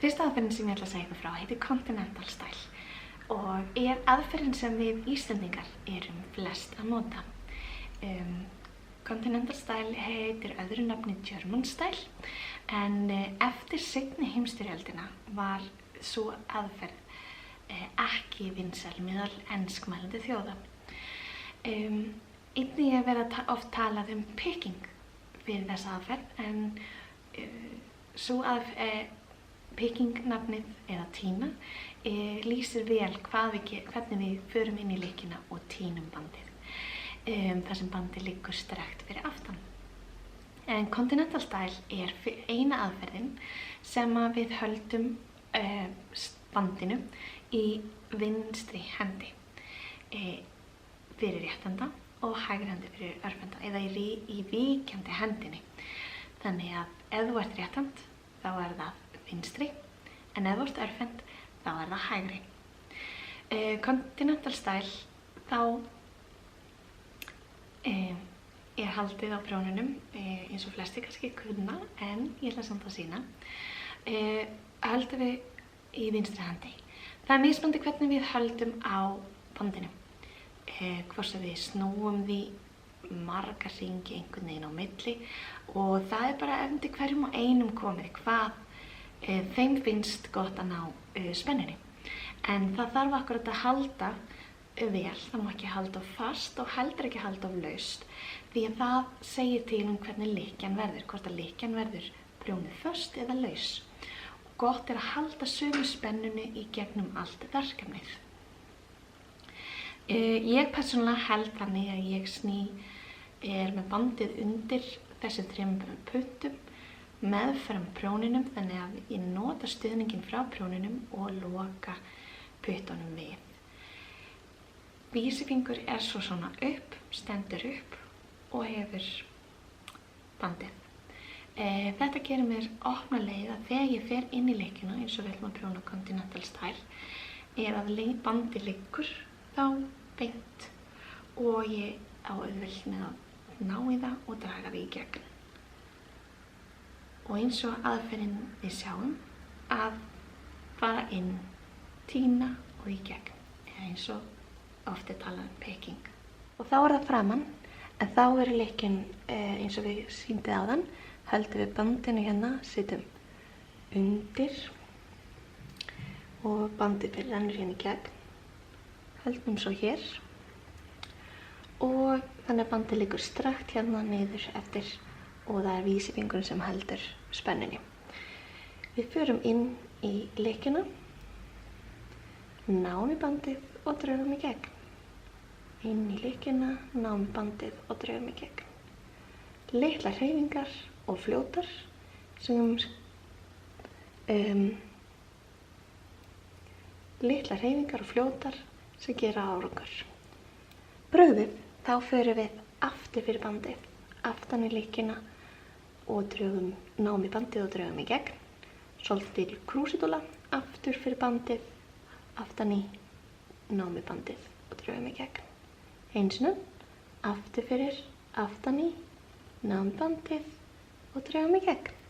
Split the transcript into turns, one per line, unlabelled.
Fyrsta aðferðin sem ég ætla að segja ykkur frá heitir Continental Style og aðferðin sem við Íslendingar erum flest að nota. Continental Style heitir öðru nafni German Style en eftir seinni heimsstyrjöldina var sú aðferð ekki vinsæl meðal enskmælandi þjóða. Einnig verið oft talað picking fyrir þessa aðferð en picking nafnið eða tína lýsir vel hvernig við förum inn í leikina og tínum bandið. Þar sem bandið liggur strekt fyrir aftan. En Continental Style eina aðferðin sem við höldum bandinu í vinstri hendi fyrir réttenda og hægri hendi fyrir örvenda eða í víkjandi hendinni. Þannig að ef þú ert réttend þá það vinstri en ef þú ert örvend þá það hægri. Continental Style þá haldið á prjónunum eins og flestir kannski kunna en ég ætla samt að sýna. Höldum við í vinstri hendi. Það mismunandi hvernig við höldum á bandinu. Hvort sem við snúum því marga hringi einhvern veginn á milli og það bara eftir hverjum og einum komið hvað þeim finnst gott að ná spennunni. En það þarf akkurat að halda vel, það má ekki halda fast og heldur ekki halda laust því að það segir til hvernig lekjan verður, hvort að lekjan verður prjónuð föst eða laus. Gott að halda sömu spennunni í gegnum allt verkefnið. Ég persónulega held þannig að ég með bandið undir þessum 3 puttum meðfram prjóninum þannig að ég nota stuðninginn frá prjóninum og loka puttunum við. Vísifingur svo svona upp, stendur upp og hefur bandið. Þetta gerir mér opna leið að þegar ég fer inn í leikina eins og við ætlum að prjóna Continental Style að bandið liggur þá beint og ég á auðvelt með að ná í það og draga því í gegn. Og eins og aðferðin við sjáum að fara inn, tína og í gegn eins og oft talað picking. Og þá það framan en þá lekinn eins og við sýndið áðan höldum við bandinu hérna, setjum undir og bandið rennur hérna í gegn. Höldum svo hér og þannig að bandið liggur strakt hérna niður eftir og það vísifingurinn sem heldur spennunni. Við förum inn í leikina, náum í bandið og drögum í gegn. Inn í leikina, náum í bandið og drögum í gegn. Litlar hreyfingar og fljótar sem gera árangur. Brugðið, þá förum við aftur fyrir bandið, aftan í leikina og náum í bandið og drögum í gegn. Svolítil krúsidúla, aftur fyrir bandið, aftan í, náum í bandið og drögum í gegn. Einsinu, aftur fyrir, aftan í, náum í bandið og drögum í gegn.